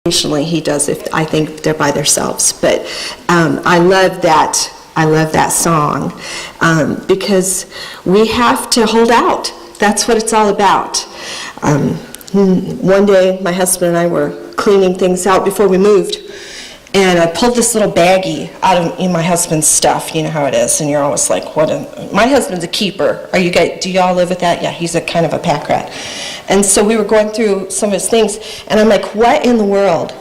Occasionally he does if I think they're by themselves. But I love that. I love that song because we have to hold out. That's what it's all about. One day, my husband and I were cleaning things out before we moved, and I pulled this little baggie out of my husband's stuff. You know how it is, and you're always like, "What?" My husband's a keeper. Are you guys? Do y'all live with that? Yeah, he's a kind of a pack rat. And so we were going through some of his things, and I'm like, "What in the world?"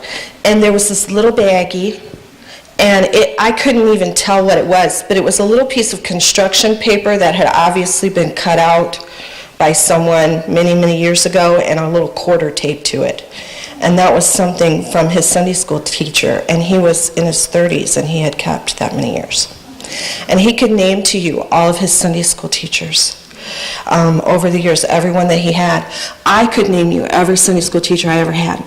And there was this little baggie. And I couldn't even tell what it was, but it was a little piece of construction paper that had obviously been cut out by someone many, many years ago, and a little quarter taped to it. And that was something from his Sunday school teacher, and he was in his 30s, and he had kept that many years. And he could name to you all of his Sunday school teachers over the years, everyone that he had. I could name you every Sunday school teacher I ever had.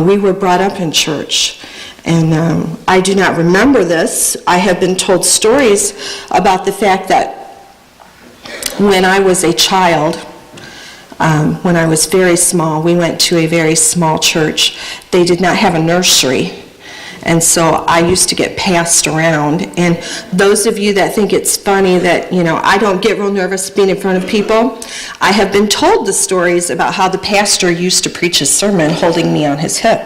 We were brought up in church. And I do not remember this. I have been told stories about the fact that when I was a child, when I was very small, we went to a very small church. They did not have a nursery. And so I used to get passed around. And those of you that think it's funny that, I don't get real nervous being in front of people, I have been told the stories about how the pastor used to preach his sermon holding me on his hip.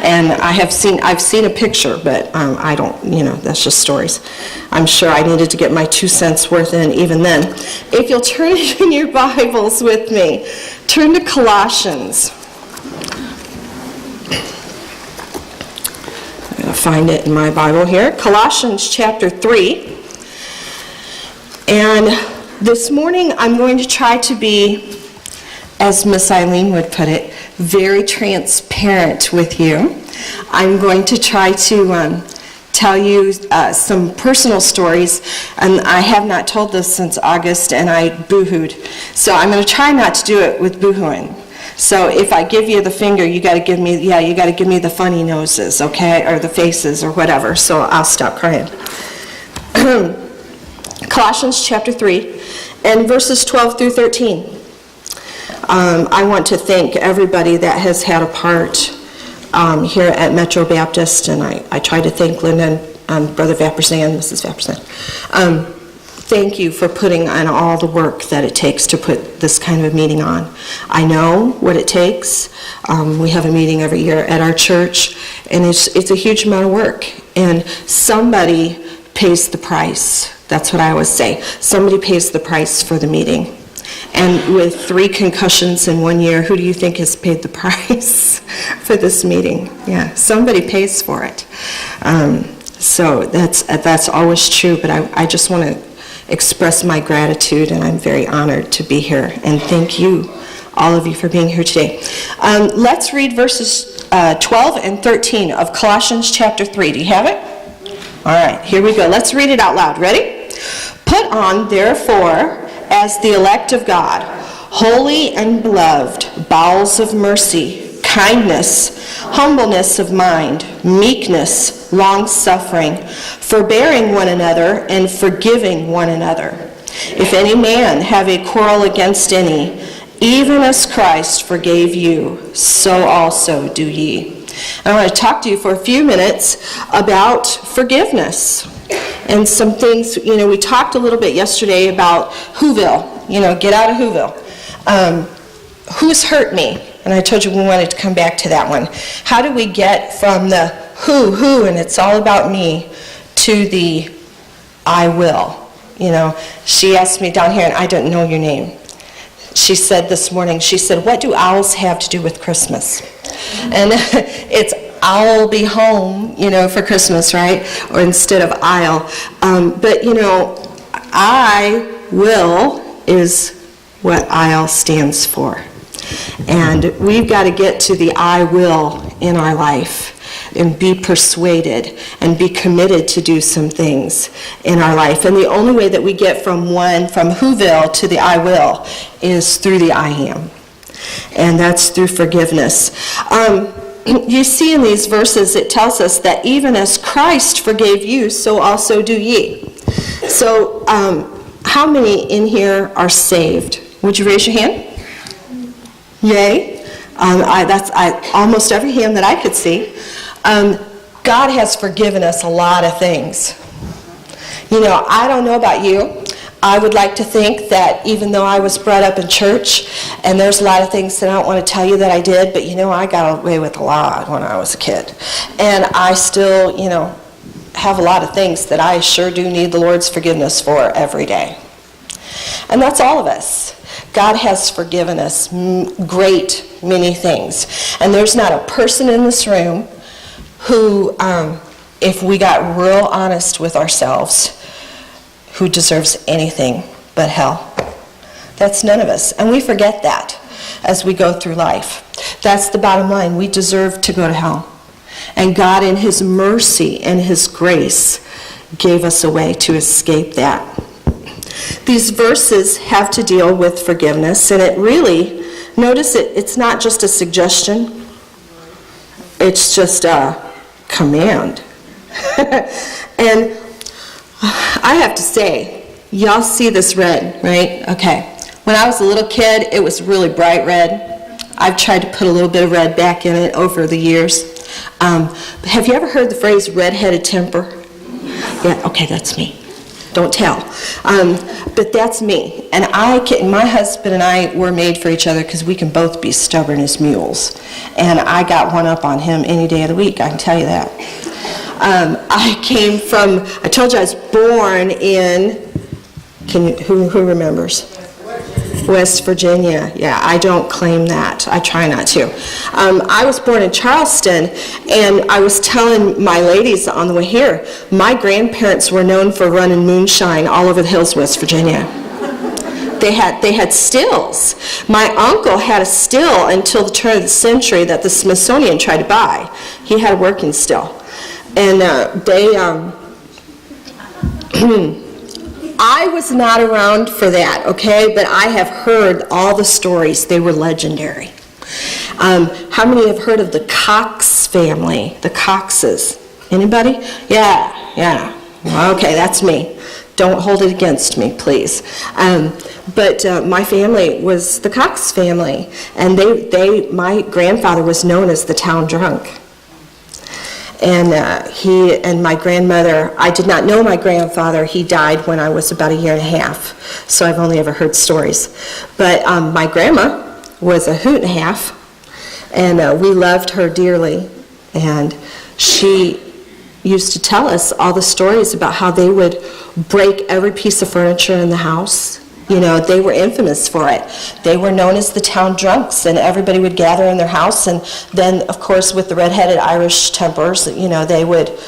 And I've seen a picture, but I don't, that's just stories. I'm sure I needed to get my 2 cents worth in even then. If you'll turn in your Bibles with me, turn to Colossians. I'm going to find it in my Bible here. Colossians chapter 3. And this morning I'm going to try to be, as Miss Eileen would put it, very transparent with you. I'm going to try to tell you some personal stories, and I have not told this since August, and I boo-hooed. So I'm going to try not to do it with boo-hooing. So if I give you the finger, you got to give me the funny noses, okay, or the faces or whatever. So I'll stop crying. Colossians chapter 3 and verses 12 through 13. I want to thank everybody that has had a part here at Metro Baptist, and I try to thank Linda and Brother Vapperzan, Mrs. Vapperzan. Thank you for putting on all the work that it takes to put this kind of a meeting on. I know what it takes. We have a meeting every year at our church, and it's a huge amount of work, and somebody pays the price. That's what I always say. Somebody pays the price for the meeting. And with 3 concussions in 1 year, who do you think has paid the price for this meeting? Yeah, somebody pays for it. So that's always true, but I just want to express my gratitude, and I'm very honored to be here. And thank you, all of you, for being here today. Let's read verses 12 and 13 of Colossians chapter 3. Do you have it? All right, here we go. Let's read it out loud. Ready? Put on, therefore, as the elect of God, holy and beloved, bowels of mercy, kindness, humbleness of mind, meekness, long-suffering, forbearing one another, and forgiving one another. If any man have a quarrel against any, even as Christ forgave you, so also do ye. I want to talk to you for a few minutes about forgiveness. And some things, we talked a little bit yesterday about Whoville, get out of Whoville. Who's hurt me? And I told you we wanted to come back to that one. How do we get from the who, and it's all about me, to the I will? She asked me down here, and I didn't know your name. She said this morning, what do owls have to do with Christmas? And it's I'll be home, for Christmas, right? Or instead of I'll. But, I will is what I'll stands for. And we've got to get to the I will in our life and be persuaded and be committed to do some things in our life. And the only way that we get from Whoville to the I will is through the I am. And that's through forgiveness. You see in these verses, it tells us that even as Christ forgave you, so also do ye. So, how many in here are saved? Would you raise your hand? Yay. Almost every hand that I could see. God has forgiven us a lot of things. You know, I don't know about you. I would like to think that even though I was brought up in church, and there's a lot of things that I don't want to tell you that I did, but you know, I got away with a lot when I was a kid. And I still, you know, have a lot of things that I sure do need the Lord's forgiveness for every day. And that's all of us. God has forgiven us great many things. And there's not a person in this room who, if we got real honest with ourselves, who deserves anything but hell. That's none of us. And we forget that as we go through life. That's the bottom line. We deserve to go to hell. And God, in His mercy and His grace, gave us a way to escape that. These verses have to deal with forgiveness, and it really, notice it's not just a suggestion, it's just a command. And I have to say, y'all see this red, right? Okay. When I was a little kid, it was really bright red. I've tried to put a little bit of red back in it over the years. Have you ever heard the phrase red-headed temper? Yeah, okay, that's me. Don't tell. But that's me. And my husband and I were made for each other because we can both be stubborn as mules. And I got one up on him any day of the week, I can tell you that. I told you I was born in, who remembers? West Virginia. Yeah, I don't claim that. I try not to. I was born in Charleston, and I was telling my ladies on the way here, my grandparents were known for running moonshine all over the hills of West Virginia. They had stills. My uncle had a still until the turn of the century that the Smithsonian tried to buy. He had a working still. And I was not around for that, okay? But I have heard all the stories. They were legendary. How many have heard of the Cox family? The Coxes. Anybody? Yeah. Okay, that's me. Don't hold it against me, please. But my family was the Cox family. And my grandfather was known as the town drunk. And he and my grandmother, I did not know my grandfather. He died when I was about 1.5 years, so I've only ever heard stories. But my grandma was 1.5 and we loved her dearly. And she used to tell us all the stories about how they would break every piece of furniture in the house. You know, they were infamous for it. They were known as the town drunks, and everybody would gather in their house, and then, of course, with the red-headed Irish tempers, you know, they would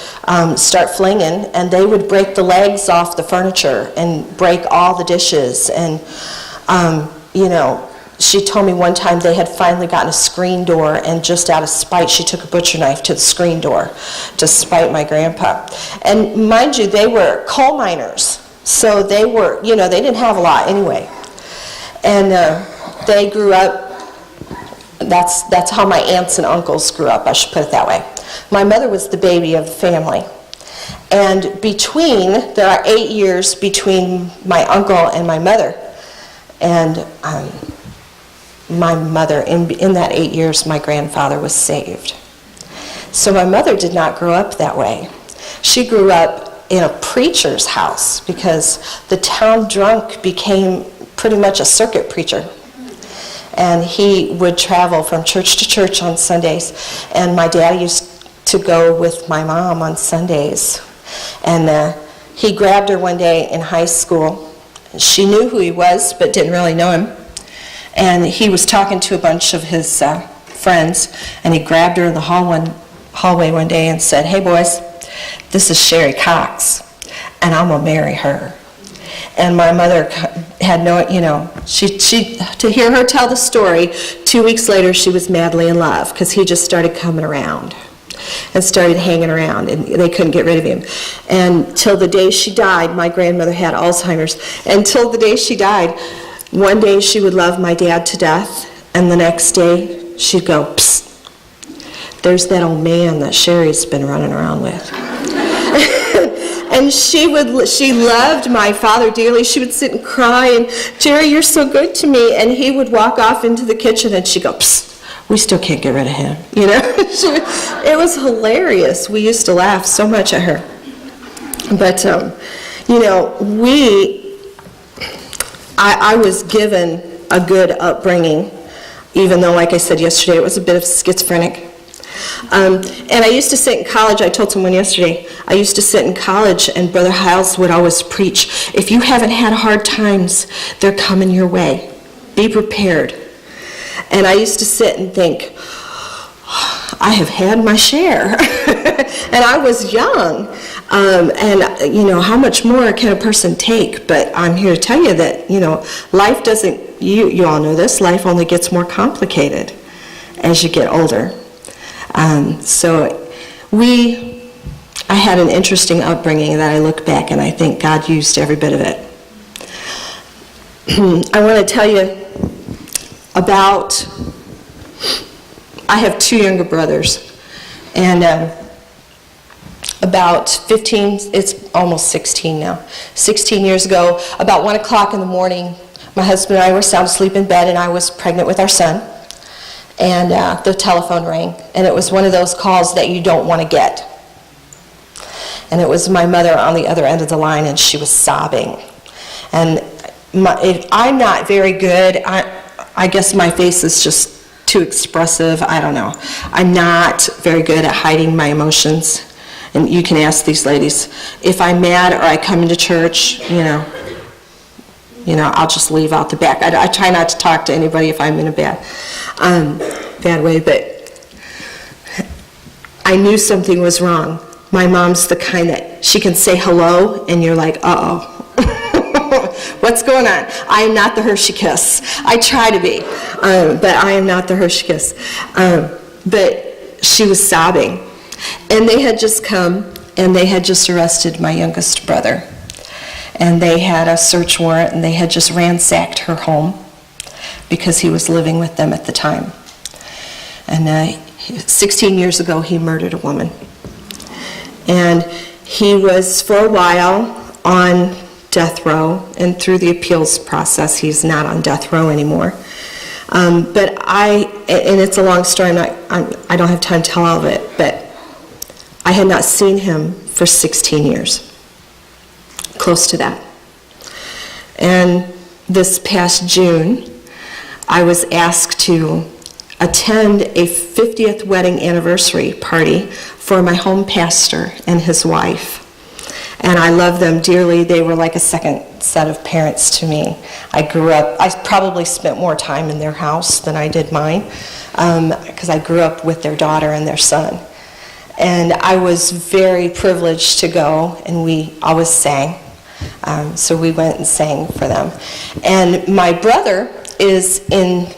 start flinging, and they would break the legs off the furniture and break all the dishes. And, you know, she told me one time they had finally gotten a screen door, and just out of spite, she took a butcher knife to the screen door to spite my grandpa. And mind you, they were coal miners. So they were, you know, they didn't have a lot anyway. And they grew up, that's how my aunts and uncles grew up, I should put it that way. My mother was the baby of the family. And there are 8 years between my uncle and my mother. And my mother, in that 8 years, my grandfather was saved. So my mother did not grow up that way. She grew up in a preacher's house because the town drunk became pretty much a circuit preacher. And he would travel from church to church on Sundays. And my dad used to go with my mom on Sundays. And he grabbed her one day in high school. She knew who he was, but didn't really know him. And he was talking to a bunch of his friends, and he grabbed her in the hallway one day and said, "Hey boys, this is Sherry Cox, and I'm gonna marry her." And my mother had no, you know, she to hear her tell the story, 2 weeks later she was madly in love because he just started coming around and started hanging around, and they couldn't get rid of him. And till the day she died, my grandmother had Alzheimer's, and till the day she died, one day she would love my dad to death, and the next day she'd go, "Psst, there's that old man that Sherry's been running around with." And she loved my father dearly. She would sit and cry, and, "Jerry, you're so good to me." And he would walk off into the kitchen, and she'd go, "Psst, we still can't get rid of him, you know. It was hilarious. We used to laugh so much at her. But, you know, I was given a good upbringing, even though, like I said yesterday, it was a bit of schizophrenic. And I used to sit in college, I told someone yesterday, I used to sit in college and Brother Hiles would always preach, if you haven't had hard times, they're coming your way. Be prepared. And I used to sit and think, I have had my share. And I was young. And, you know, how much more can a person take? But I'm here to tell you that, you know, life doesn't, you all know this, life only gets more complicated as you get older. So I had an interesting upbringing that I look back and I think God used every bit of it. I want to tell you about, I have 2 younger brothers, and about 15, it's almost 16 now, 16 years ago, about 1 o'clock in the morning, my husband and I were sound asleep in bed and I was pregnant with our son. And the telephone rang, and it was one of those calls that you don't want to get. And it was my mother on the other end of the line, and she was sobbing. And I'm not very good. I guess my face is just too expressive. I don't know. I'm not very good at hiding my emotions. And you can ask these ladies. If I'm mad or I come into church, you know, I'll just leave out the back. I try not to talk to anybody if I'm in a bad way, but I knew something was wrong. My mom's the kind that she can say hello, and you're like, uh-oh. What's going on? I am not the Hershey Kiss. I try to be, but I am not the Hershey Kiss. But she was sobbing, and they had just come, and they had just arrested my youngest brother. And they had a search warrant, and they had just ransacked her home because he was living with them at the time. And 16 years ago, he murdered a woman. And he was, for a while, on death row, and through the appeals process, he's not on death row anymore. And it's a long story, I don't have time to tell all of it, but I had not seen him for 16 years. Close to that. And this past June, I was asked to attend a 50th wedding anniversary party for my home pastor and his wife. And I love them dearly. They were like a second set of parents to me. I probably spent more time in their house than I did mine, because I grew up with their daughter and their son. And I was very privileged to go, and we always sang. So we went and sang for them. And my brother is in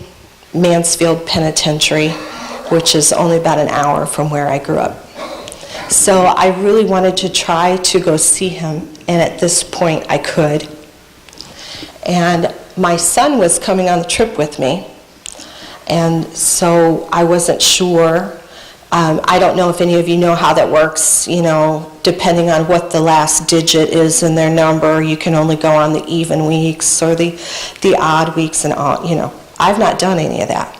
Mansfield Penitentiary, which is only about an hour from where I grew up. So I really wanted to try to go see him, and at this point I could. And my son was coming on the trip with me, and so I wasn't sure. I don't know if any of you know how that works, depending on what the last digit is in their number, you can only go on the even weeks or the odd weeks and all, I've not done any of that.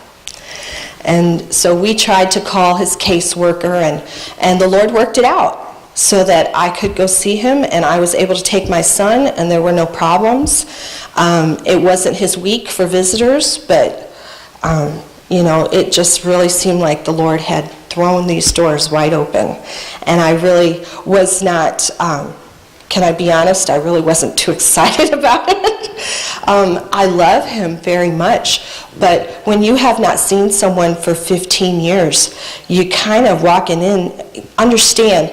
And so we tried to call his caseworker, and the Lord worked it out so that I could go see him, and I was able to take my son, and there were no problems. It wasn't his week for visitors, but, it just really seemed like the Lord had thrown these doors wide open. And I really was not, can I be honest, I really wasn't too excited about it. I love him very much, but when you have not seen someone for 15 years, you kind of walking in, understand,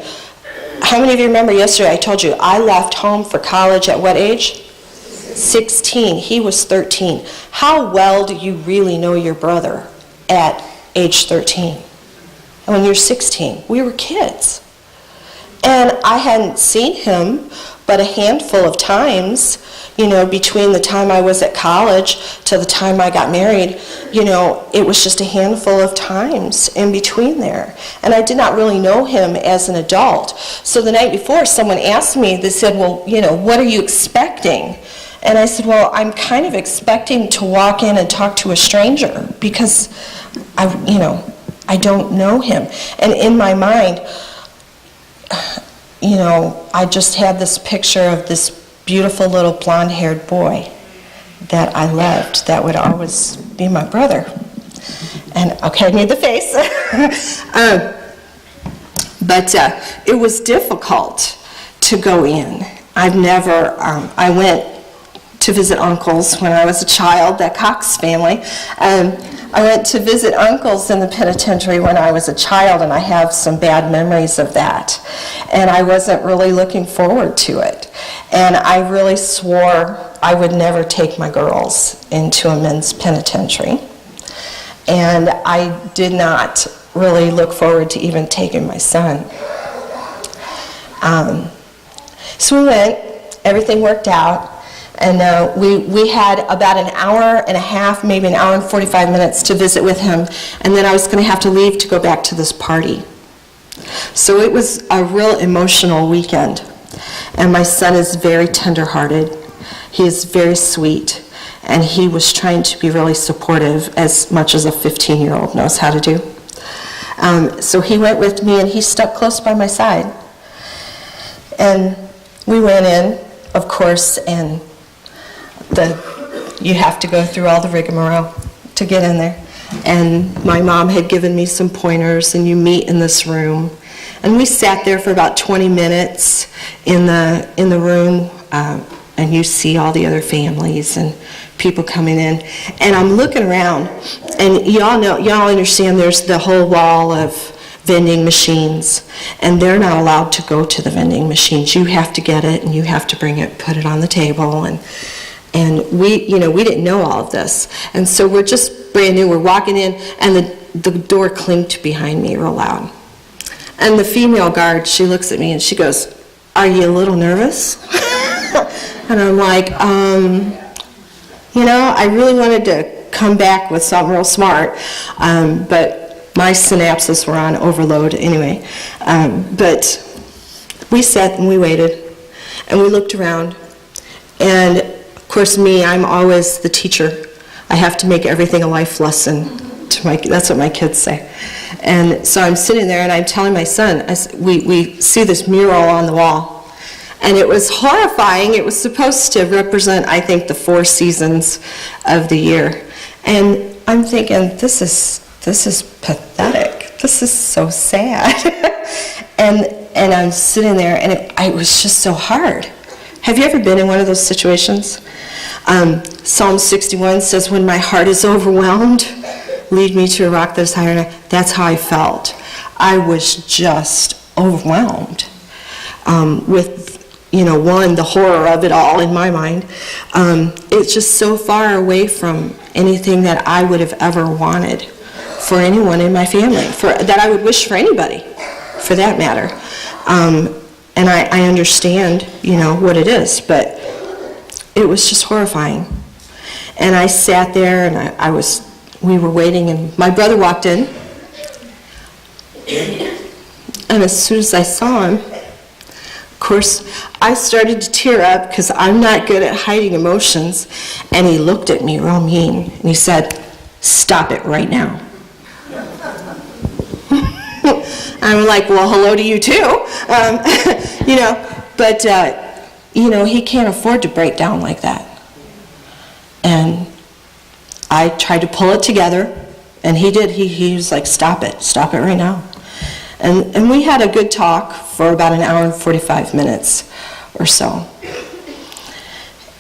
how many of you remember yesterday I told you I left home for college at what age? 16. He was 13. How well do you really know your brother at age 13? And when you're 16, we were kids. And I hadn't seen him but a handful of times, between the time I was at college to the time I got married, it was just a handful of times in between there. And I did not really know him as an adult. So the night before, someone asked me, they said, well, what are you expecting? And I said, well, I'm kind of expecting to walk in and talk to a stranger because I don't know him. And in my mind, I just had this picture of this beautiful little blonde-haired boy that I loved, that would always be my brother. And, okay, I need the face. But it was difficult to go in. I went to visit uncles when I was a child, that Cox family. I went to visit uncles in the penitentiary when I was a child, and I have some bad memories of that. And I wasn't really looking forward to it. And I really swore I would never take my girls into a men's penitentiary. And I did not really look forward to even taking my son. So we went, everything worked out. And we had about an hour and a half, maybe an hour and 45 minutes to visit with him, and then I was going to have to leave to go back to this party. So it was a real emotional weekend. And my son is very tender-hearted. He is very sweet, and he was trying to be really supportive, as much as a 15-year-old knows how to do. So he went with me, and he stuck close by my side. And we went in, of course, and you have to go through all the rigmarole to get in there. And my mom had given me some pointers, and you meet in this room. And we sat there for about 20 minutes in the room, and you see all the other families and people coming in. And I'm looking around, and y'all understand there's the whole wall of vending machines, and they're not allowed to go to the vending machines. You have to get it, and you have to bring it, put it on the table, and we didn't know all of this. And so we're just brand new. We're walking in, and the door clinked behind me real loud. And the female guard, she looks at me and she goes, "Are you a little nervous?" And I'm like, I really wanted to come back with something real smart, but my synapses were on overload anyway. But we sat and we waited, and we looked around, and of course I'm always the teacher. I have to make everything a life lesson. That's what my kids say. And so I'm sitting there, and I'm telling my son, we see this mural on the wall. And it was horrifying. It was supposed to represent, I think, the 4 seasons of the year. And I'm thinking, this is pathetic. This is so sad. and I'm sitting there, and it was just so hard. Have you ever been in one of those situations? Psalm 61 says, "When my heart is overwhelmed, lead me to a rock that is higher than I." That's how I felt. I was just overwhelmed with, the horror of it all in my mind. It's just so far away from anything that I would have ever wanted for anyone in my family, that I would wish for anybody, for that matter. And I understand, what it is, but it was just horrifying. And I sat there, and we were waiting, and my brother walked in. And as soon as I saw him, of course, I started to tear up because I'm not good at hiding emotions. And he looked at me real mean, and he said, "Stop it right now." I'm like, well, hello to you too. But he can't afford to break down like that. And I tried to pull it together, and he did. He was like, stop it right now. And we had a good talk for about an hour and 45 minutes or so.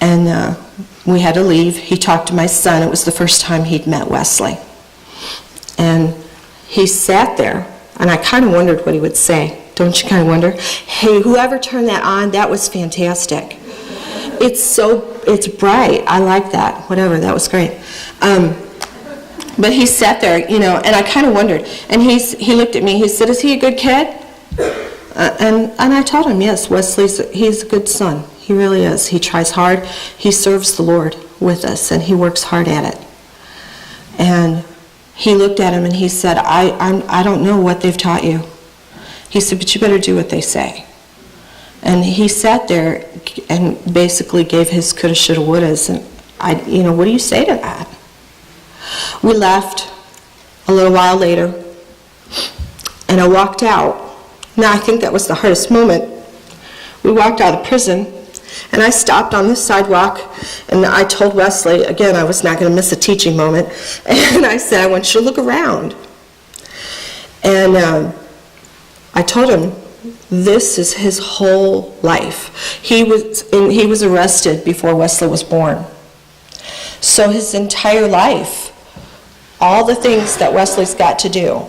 And we had to leave. He talked to my son. It was the first time he'd met Wesley. And he sat there, and I kind of wondered what he would say. Don't you kind of wonder? Hey, whoever turned that on, that was fantastic. It's bright. I like that. Whatever, that was great. But he sat there, and I kind of wondered. And he looked at me. He said, "Is he a good kid?" And I told him, yes, he's a good son. He really is. He tries hard. He serves the Lord with us, and he works hard at it. And he looked at him, and he said, I don't know what they've taught you. He said, but you better do what they say. And he sat there and basically gave his coulda, shoulda, wouldas. And what do you say to that? We left, a little while later, and I walked out. Now, I think that was the hardest moment. We walked out of prison, and I stopped on the sidewalk, and I told Wesley, again, I was not going to miss a teaching moment, and I said, I want you to look around. And I told him, this is his whole life. He was arrested before Wesley was born. So his entire life, all the things that Wesley's got to do,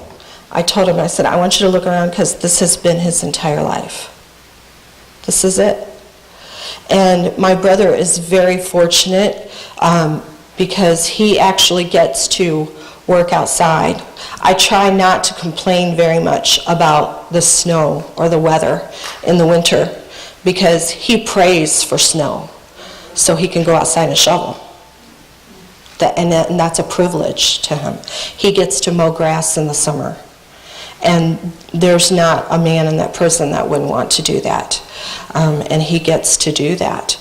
I told him, I said, I want you to look around because this has been his entire life. This is it. And my brother is very fortunate because he actually gets to work outside. I try not to complain very much about the snow or the weather in the winter because he prays for snow so he can go outside and shovel. And that's a privilege to him. He gets to mow grass in the summer. And there's not a man in that prison that wouldn't want to do that. And he gets to do that.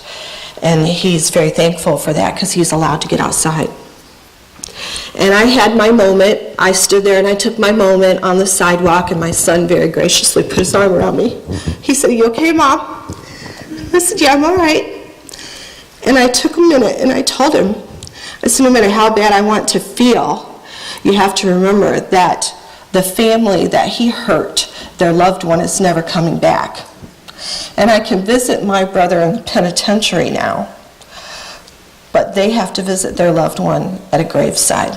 And he's very thankful for that because he's allowed to get outside. And I had my moment. I stood there and I took my moment on the sidewalk, and my son very graciously put his arm around me. He said, "You okay, Mom?" I said, "Yeah, I'm all right." And I took a minute and I told him, I said, no matter how bad I want to feel, you have to remember that the family that he hurt, their loved one is never coming back. And I can visit my brother in the penitentiary now, but they have to visit their loved one at a graveside,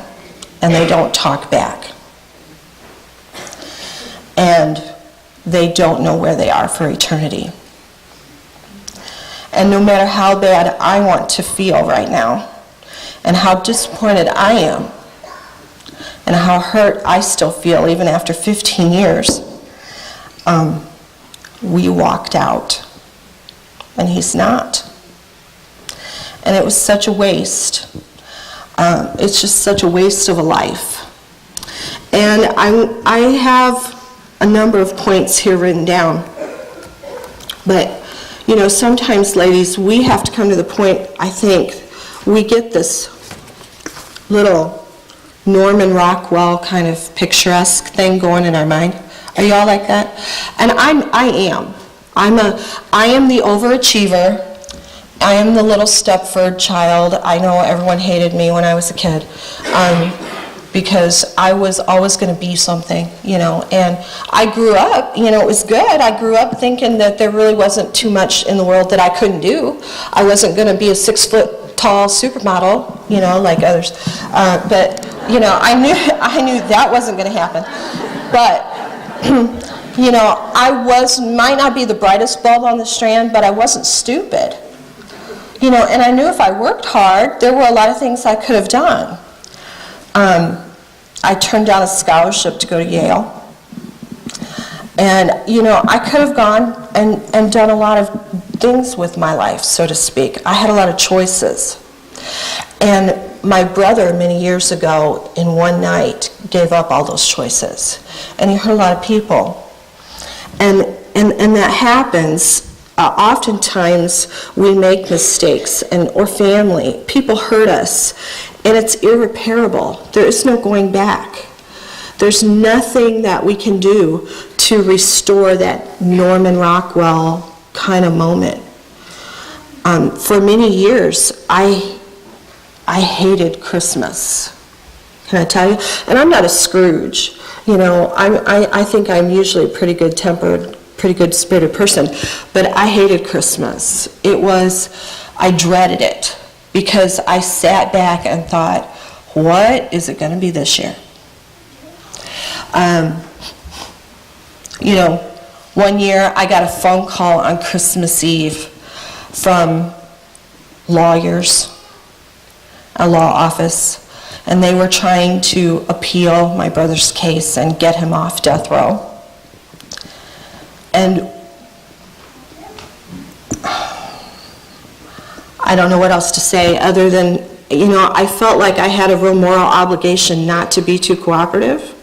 and they don't talk back. And they don't know where they are for eternity. And no matter how bad I want to feel right now, and how disappointed I am, and how hurt I still feel even after 15 years, we walked out, and he's not. And it was such a waste. It's just such a waste of a life. And I have a number of points here written down. But, you know, sometimes, ladies, we have to come to the point, I think, we get this little Norman Rockwell kind of picturesque thing going in our mind. Are y'all like that? And I am. I am the overachiever. I am the little Stepford child. I know everyone hated me when I was a kid because I was always going to be something, you know. And I grew up, you know, it was good. I grew up thinking that there really wasn't too much in the world that I couldn't do. I wasn't going to be a 6-foot-tall supermodel, you know, like others. But, you know, I knew that wasn't going to happen. But, you know, might not be the brightest bulb on the strand, but I wasn't stupid. You know, and I knew if I worked hard, there were a lot of things I could have done. I turned down a scholarship to go to Yale. And, you know, I could have gone and done a lot of things with my life, so to speak. I had a lot of choices. And my brother, many years ago, in one night, gave up all those choices. And he hurt a lot of people. And that happens. Oftentimes we make mistakes, or family. People hurt us, and it's irreparable. There is no going back. There's nothing that we can do to restore that Norman Rockwell kind of moment. For many years, I hated Christmas. Can I tell you? And I'm not a Scrooge. You know, I think I'm usually a pretty good-tempered, pretty good-spirited person, but I hated Christmas. I dreaded it because I sat back and thought, what is it going to be this year? You know, one year I got a phone call on Christmas Eve from lawyers, a law office, and they were trying to appeal my brother's case and get him off death row. And I don't know what else to say other than, you know, I felt like I had a real moral obligation not to be too cooperative.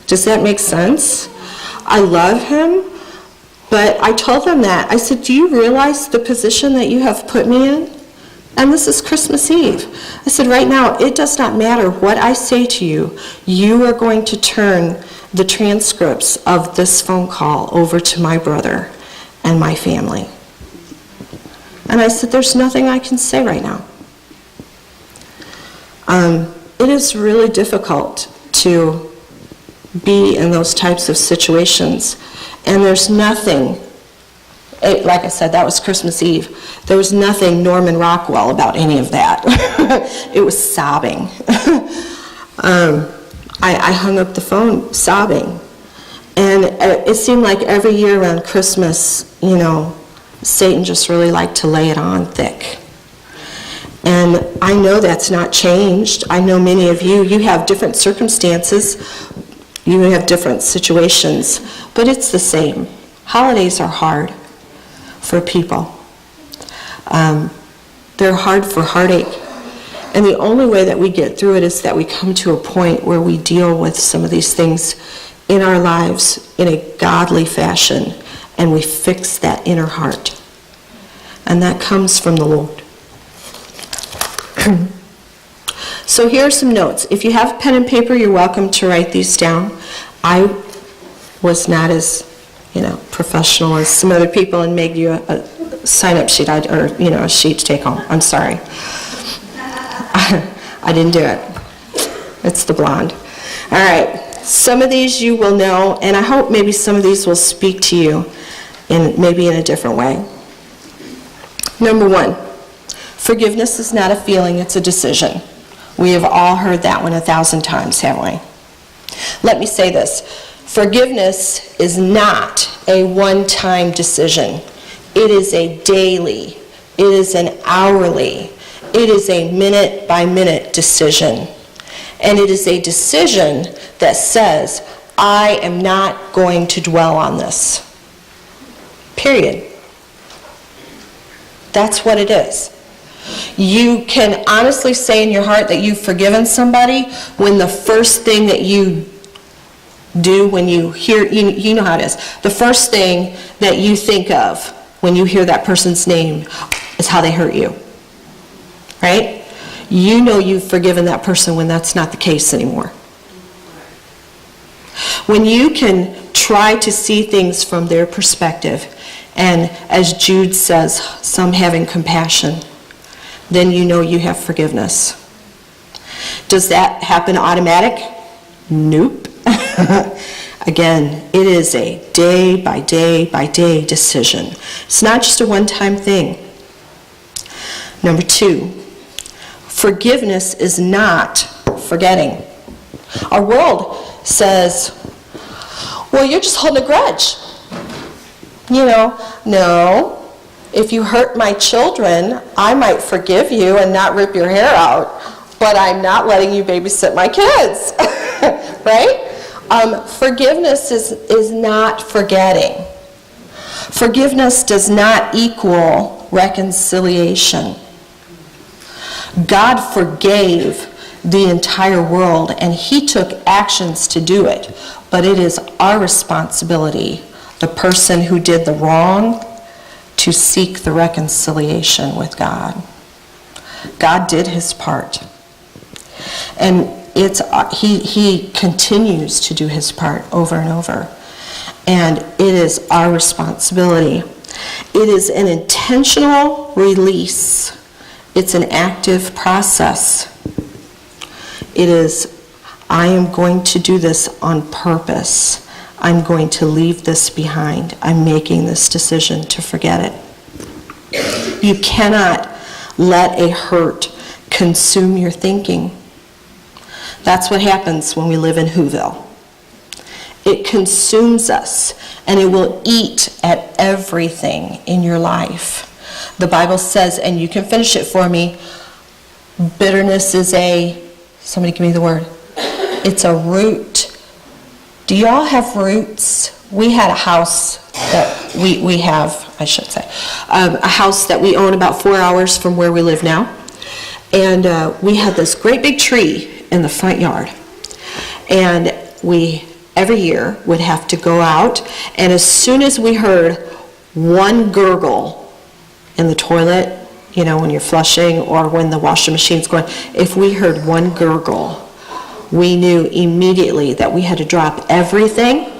Does that make sense? I love him, but I told them that. I said, do you realize the position that you have put me in? And this is Christmas Eve. I said, right now, it does not matter what I say to you. You are going to turn the transcripts of this phone call over to my brother and my family. And I said, there's nothing I can say right now. It is really difficult to be in those types of situations. And there's nothing, like I said, that was Christmas Eve. There was nothing Norman Rockwell about any of that. It was sobbing. I hung up the phone sobbing. And it seemed like every year around Christmas, Satan just really liked to lay it on thick. And I know that's not changed. I know many of you have different circumstances. You have different situations. But it's the same. Holidays are hard for people. They're hard for heartache. And the only way that we get through it is that we come to a point where we deal with some of these things in our lives in a godly fashion, and we fix that inner heart. And that comes from the Lord. So here are some notes. If you have pen and paper, you're welcome to write these down. I was not as, professional as some other people and made you a sign-up sheet, or a sheet to take home. I'm sorry. I didn't do it. It's the blonde. All right. Some of these you will know, and I hope maybe some of these will speak to you maybe in a different way. Number 1, forgiveness is not a feeling, it's a decision. We have all heard that one 1,000 times, haven't we? Let me say this. Forgiveness is not a one-time decision. It is a daily, it is an hourly, it is a minute-by-minute decision. And it is a decision that says, I am not going to dwell on this. Period. That's what it is. You can honestly say in your heart that you've forgiven somebody when the first thing that you do when you hear, you know how it is, the first thing that you think of when you hear that person's name is how they hurt you. Right? You know you've forgiven that person when that's not the case anymore. When you can try to see things from their perspective, and as Jude says, some having compassion, then you know you have forgiveness. Does that happen automatic? Nope. Again, it is a day by day by day decision. It's not just a one-time thing. Number 2, forgiveness is not forgetting. Our world says, well, you're just holding a grudge. No. If you hurt my children, I might forgive you and not rip your hair out, but I'm not letting you babysit my kids. Right? Forgiveness is not forgetting. Forgiveness does not equal reconciliation. God forgave the entire world, and he took actions to do it. But it is our responsibility, the person who did the wrong, to seek the reconciliation with God. God did his part. And he continues to do his part over and over. And it is our responsibility. It is an intentional release. It's an active process. It is, I am going to do this on purpose. I'm going to leave this behind. I'm making this decision to forget it. You cannot let a hurt consume your thinking. That's what happens when we live in Whoville. It consumes us, and it will eat at everything in your life. The Bible says, and you can finish it for me, bitterness is somebody give me the word. It's a root. Do y'all have roots? We had a house that we have, I should say, a house that we own about 4 hours from where we live now. And we had this great big tree in the front yard. And we, every year, would have to go out, and as soon as we heard one gurgle in the toilet, when you're flushing or when the washing machine's going. If we heard one gurgle, we knew immediately that we had to drop everything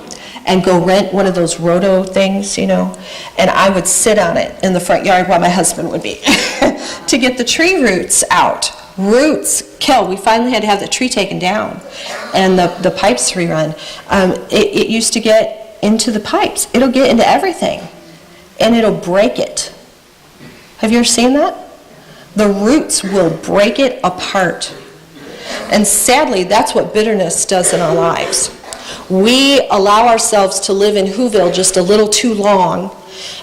and go rent one of those roto things, and I would sit on it in the front yard while my husband would be to get the tree roots out. Roots kill. We finally had to have the tree taken down and the pipes rerun. It used to get into the pipes. It'll get into everything and it'll break it. Have you ever seen that? The roots will break it apart. And sadly, that's what bitterness does in our lives. We allow ourselves to live in Whoville just a little too long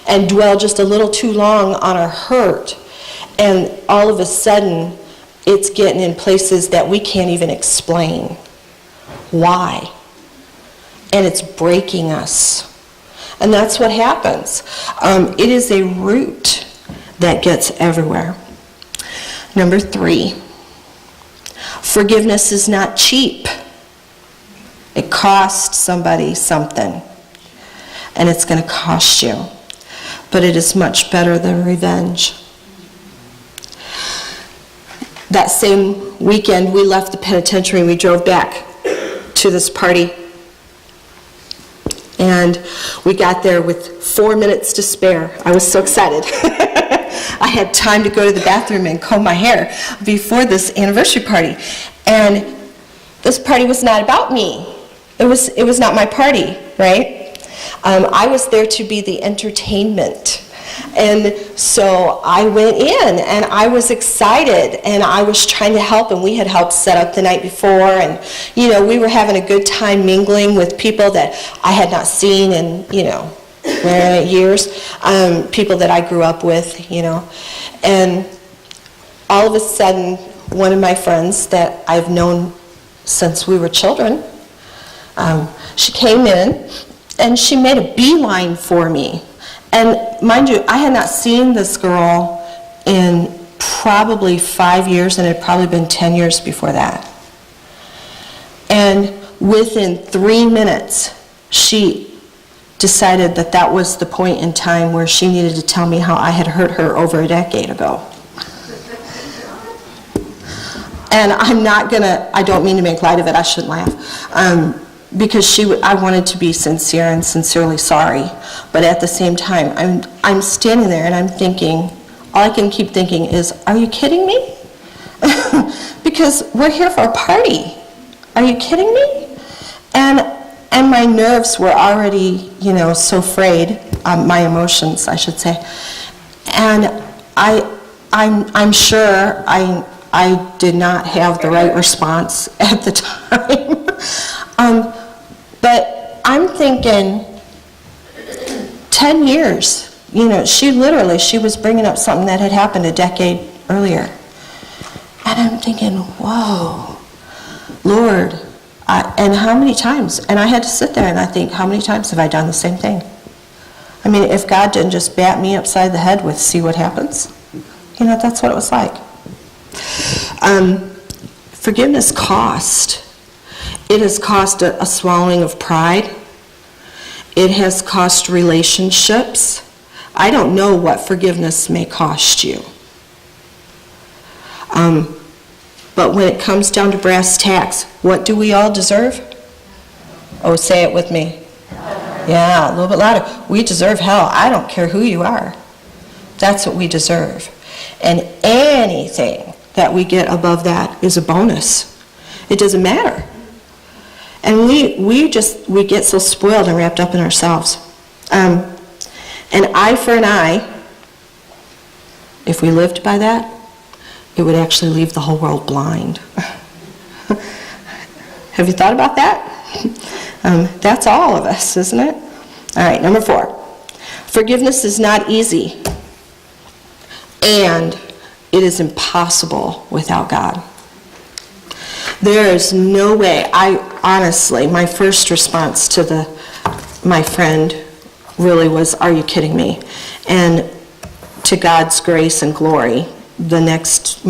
and dwell just a little too long on our hurt. And all of a sudden, it's getting in places that we can't even explain why. And it's breaking us. And that's what happens. It is a root that gets everywhere. Number 3, forgiveness is not cheap. It costs somebody something, and it's going to cost you. But it is much better than revenge. That same weekend, we left the penitentiary and we drove back to this party. And we got there with 4 minutes to spare. I was so excited. I had time to go to the bathroom and comb my hair before this anniversary party. And this party was not about me. It was not my party, right? I was there to be the entertainment. And so I went in and I was excited and I was trying to help, and we had helped set up the night before, and we were having a good time mingling with people that I had not seen in years, people that I grew up with, and all of a sudden one of my friends that I've known since we were children, she came in and she made a beeline for me. And mind you, I had not seen this girl in probably 5 years, and it had probably been 10 years before that. And within 3 minutes, she decided that that was the point in time where she needed to tell me how I had hurt her over a decade ago. And I don't mean to make light of it, I shouldn't laugh. Because I wanted to be sincere and sincerely sorry. But at the same time, I'm standing there and I'm thinking, all I can keep thinking is, are you kidding me? Because we're here for a party. Are you kidding me? And my nerves were already, so frayed, my emotions, I should say. And I'm sure I did not have the right response at the time. But I'm thinking 10 years, she was bringing up something that had happened a decade earlier. And I'm thinking, whoa, Lord, and how many times? And I had to sit there and I think, how many times have I done the same thing? I mean, if God didn't just bat me upside the head with, see what happens, that's what it was like. Forgiveness cost. It has cost a swallowing of pride. It has cost relationships. I don't know what forgiveness may cost you. But when it comes down to brass tacks, what do we all deserve? Oh, say it with me. Yeah, a little bit louder. We deserve hell. I don't care who you are. That's what we deserve. And anything that we get above that is a bonus. It doesn't matter. And we get so spoiled and wrapped up in ourselves. An eye for an eye, if we lived by that, it would actually leave the whole world blind. Have you thought about that? That's all of us, isn't it? All right, number 4. Forgiveness is not easy, and it is impossible without God. There is no way. Honestly, my first response to my friend really was, are you kidding me? And to God's grace and glory, my next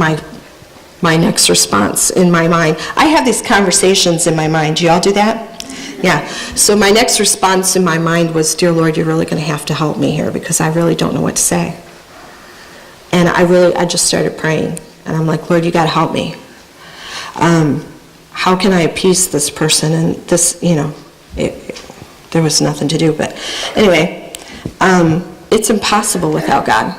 response in my mind. I have these conversations in my mind. Do you all do that? Yeah. So my next response in my mind was, dear Lord, you're really going to have to help me here because I really don't know what to say. And I just started praying. And I'm like, Lord, you got to help me. How can I appease this person? And this, there was nothing to do. But anyway, it's impossible without God.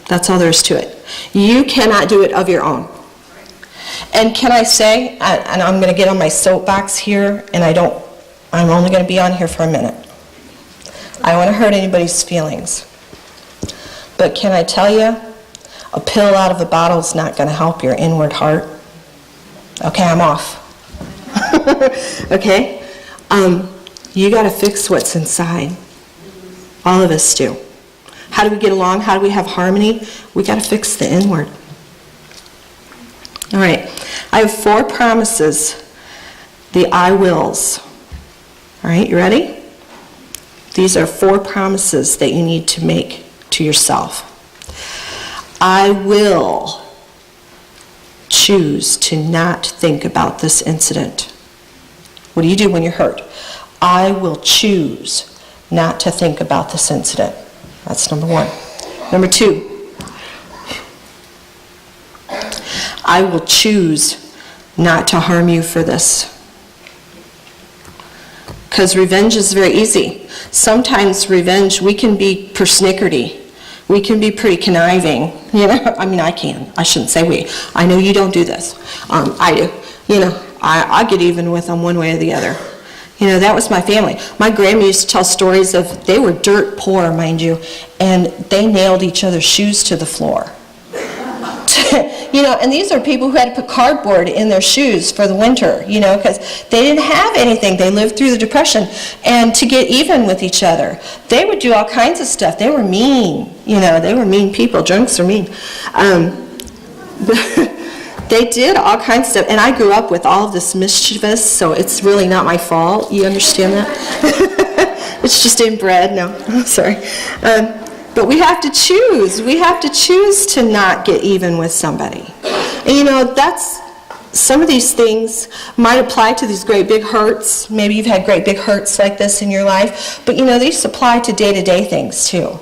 That's all there is to it. You cannot do it of your own. And can I say, and I'm going to get on my soapbox here, and I'm only going to be on here for a minute. I don't want to hurt anybody's feelings. But can I tell you, a pill out of a bottle is not going to help your inward heart. Okay, I'm off. Okay? You got to fix what's inside. All of us do. How do we get along? How do we have harmony? We got to fix the inward. All right. I have 4 promises. The I wills. All right, you ready? These are 4 promises that you need to make to yourself. I will choose to not think about this incident. What do you do when you're hurt? I will choose not to think about this incident. That's number 1. Number 2, I will choose not to harm you for this. Because revenge is very easy. Sometimes revenge, we can be persnickety. We can be pretty conniving. I mean, I can. I shouldn't say we. I know you don't do this. I do. I get even with them one way or the other. That was my family. My grandma used to tell stories of, they were dirt poor, mind you, and they nailed each other's shoes to the floor. And these are people who had to put cardboard in their shoes for the winter, because they didn't have anything. They lived through the Depression. And to get even with each other, they would do all kinds of stuff. They were mean, they were mean people. Drunks are mean. They did all kinds of stuff. And I grew up with all of this mischievous, so it's really not my fault. You understand that? It's just inbred. No, I'm sorry. But we have to choose. We have to choose to not get even with somebody. And that's, some of these things might apply to these great big hurts. Maybe you've had great big hurts like this in your life. But these apply to day-to-day things too.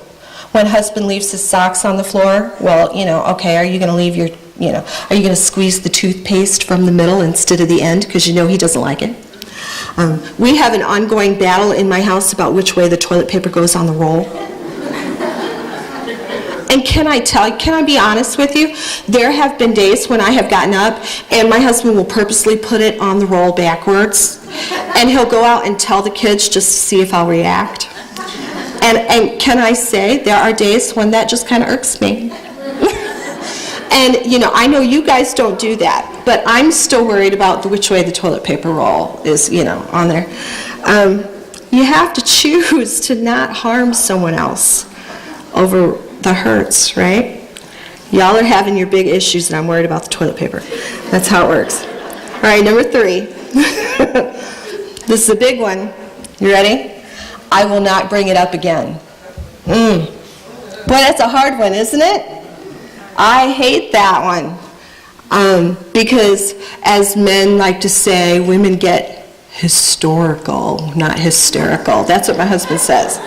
When husband leaves his socks on the floor, well, okay, are you going to leave your, are you going to squeeze the toothpaste from the middle instead of the end because he doesn't like it? We have an ongoing battle in my house about which way the toilet paper goes on the roll. And can I be honest with you? There have been days when I have gotten up and my husband will purposely put it on the roll backwards, and he'll go out and tell the kids just to see if I'll react. And can I say, there are days when that just kind of irks me. And, I know you guys don't do that, but I'm still worried about which way the toilet paper roll is, on there. You have to choose to not harm someone else over the hurts, right? Y'all are having your big issues, and I'm worried about the toilet paper. That's how it works. All right, number 3. This is a big one. You ready? I will not bring it up again. Boy, that's a hard one, isn't it? I hate that one. Because as men like to say, women get historical, not hysterical. That's what my husband says.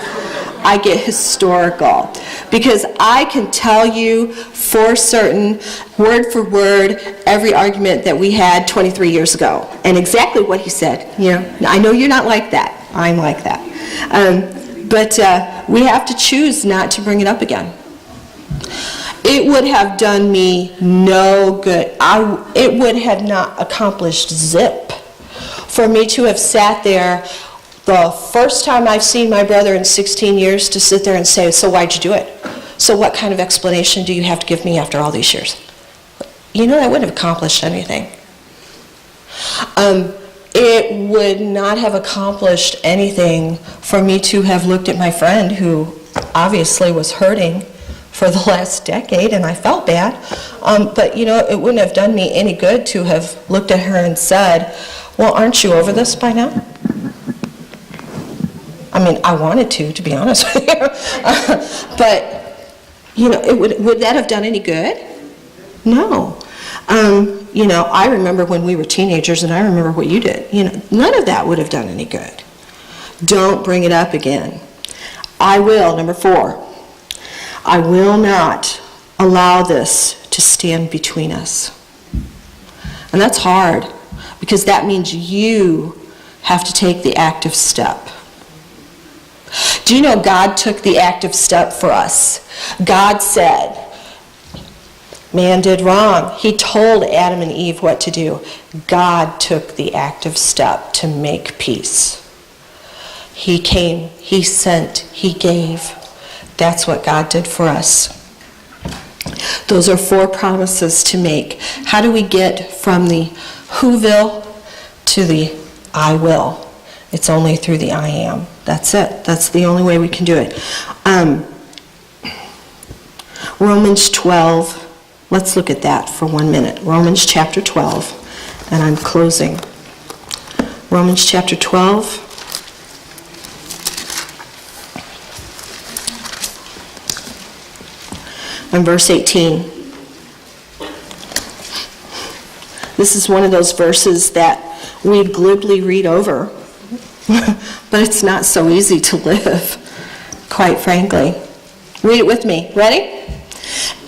I get historical because I can tell you for certain, word for word, every argument that we had 23 years ago, and exactly what he said. I know you're not like that. I'm like that. But we have to choose not to bring it up again. It would have done me no good. It would have not accomplished zip for me to have sat there the first time I've seen my brother in 16 years to sit there and say, so why'd you do it? So what kind of explanation do you have to give me after all these years? That wouldn't have accomplished anything. It would not have accomplished anything for me to have looked at my friend who obviously was hurting for the last decade, and I felt bad. But, it wouldn't have done me any good to have looked at her and said, well, aren't you over this by now? I mean, I wanted to be honest with you. But, would that have done any good? No. I remember when we were teenagers, and I remember what you did. None of that would have done any good. Don't bring it up again. I will, number 4. I will not allow this to stand between us. And that's hard, because that means you have to take the active step. Do you know God took the active step for us? God said, man did wrong. He told Adam and Eve what to do. God took the active step to make peace. He came, he sent, he gave. That's what God did for us. Those are 4 promises to make. How do we get from the who will to the I will? It's only through the I am. That's it. That's the only way we can do it. Romans 12. Let's look at that for 1 minute. Romans chapter 12. And I'm closing. Romans chapter 12. And verse 18. This is one of those verses that we glibly read over, but it's not so easy to live, quite frankly. Read it with me. Ready?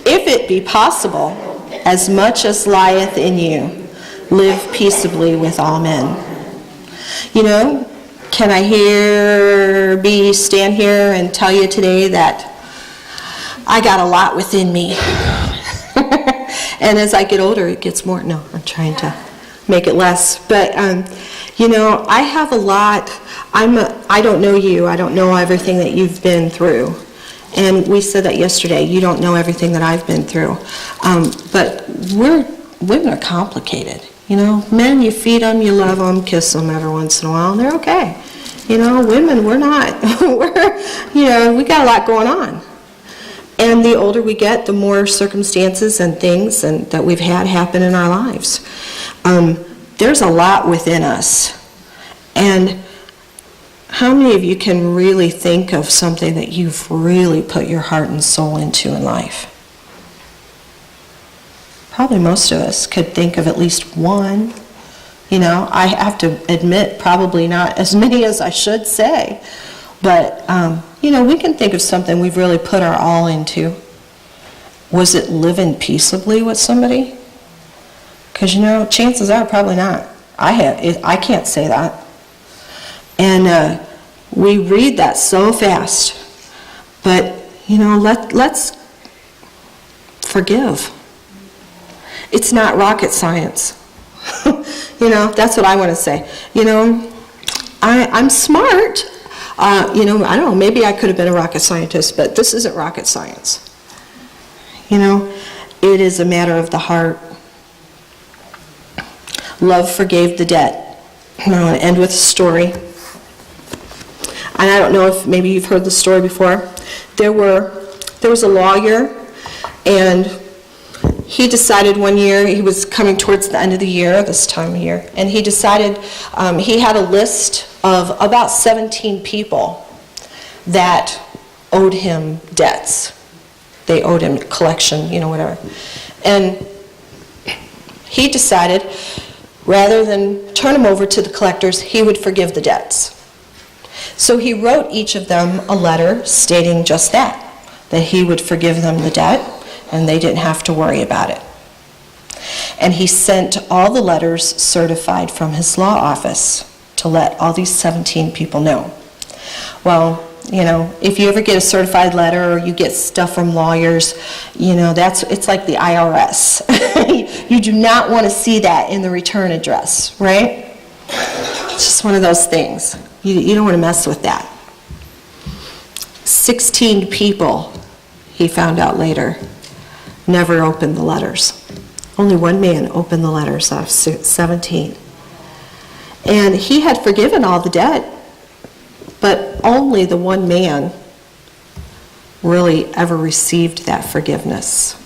If it be possible, as much as lieth in you, live peaceably with all men. You know, can I stand here and tell you today that I got a lot within me. And as I get older, it gets more. No, I'm trying to make it less. But, you know, I have a lot. I don't know you. I don't know everything that you've been through. And we said that yesterday. You don't know everything that I've been through. But women are complicated. You know, men, you feed them, you love them, kiss them every once in a while, and they're okay. You know, women, we're not. We got a lot going on. And the older we get, the more circumstances and things that we've had happen in our lives. There's a lot within us. And how many of you can really think of something that you've really put your heart and soul into in life? Probably most of us could think of at least one. You know, I have to admit, probably not as many as I should say. But, we can think of something we've really put our all into. Was it living peaceably with somebody? Because, chances are probably not. I can't say that. And we read that so fast. But, let's forgive. It's not rocket science. That's what I want to say. I'm smart. I don't know, maybe I could have been a rocket scientist, but this isn't rocket science. It is a matter of the heart. Love forgave the debt. And I want to end with a story. And I don't know if maybe you've heard the story before. There was a lawyer, and he decided one year, he was coming towards the end of the year, this time of year, and he decided he had a list of about 17 people that owed him debts. They owed him collection, whatever. And he decided, rather than turn them over to the collectors, he would forgive the debts. So he wrote each of them a letter stating just that he would forgive them the debt, and they didn't have to worry about it. And he sent all the letters certified from his law office to let all these 17 people know. Well, if you ever get a certified letter or you get stuff from lawyers, it's like the IRS. You do not want to see that in the return address, right? It's just one of those things. You don't want to mess with that. 16 people, he found out later, never opened the letters. Only one man opened the letters out of 17. And he had forgiven all the debt, but only the one man really ever received that forgiveness.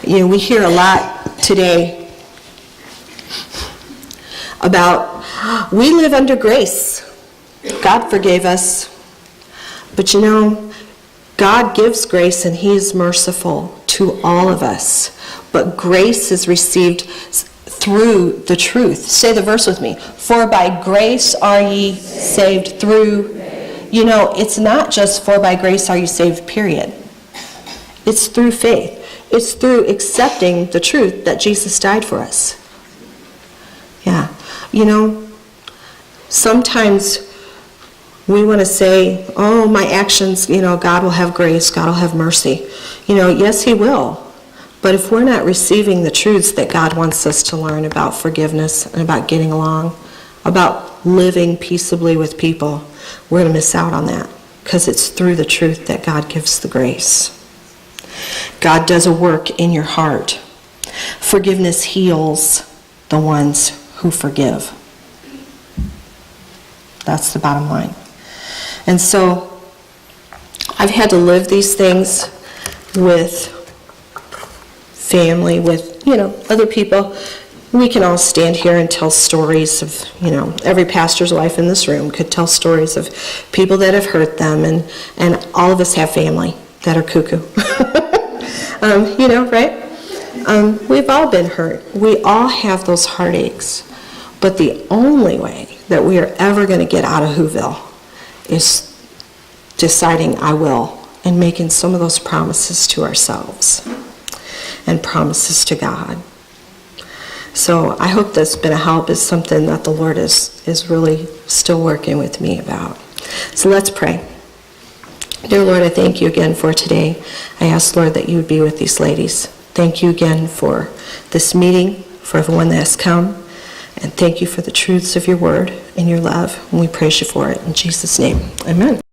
We hear a lot today about, we live under grace. God forgave us. But God gives grace and He is merciful to all of us. But grace is received through the truth. Say the verse with me. For by grace are ye saved through. It's not just for by grace are you saved, period. It's through faith. It's through accepting the truth that Jesus died for us. Yeah. You know, sometimes we want to say, oh, my actions, God will have grace, God will have mercy. Yes, He will. But if we're not receiving the truths that God wants us to learn about forgiveness and about getting along, about living peaceably with people, we're going to miss out on that, because it's through the truth that God gives the grace. God does a work in your heart. Forgiveness heals the ones who forgive. That's the bottom line. And so I've had to live these things with family, with, other people. We can all stand here and tell stories of, every pastor's wife in this room could tell stories of people that have hurt them, and all of us have family that are cuckoo. Right? We've all been hurt. We all have those heartaches. But the only way that we are ever going to get out of Whoville is deciding I will, and making some of those promises to ourselves and promises to God. So I hope that's been a help. It's something that the Lord is really still working with me about. So let's pray. Dear Lord, I thank you again for today. I ask, Lord, that you would be with these ladies. Thank you again for this meeting, for everyone that has come. And thank you for the truths of your word and your love. And we praise you for it. In Jesus' name, amen.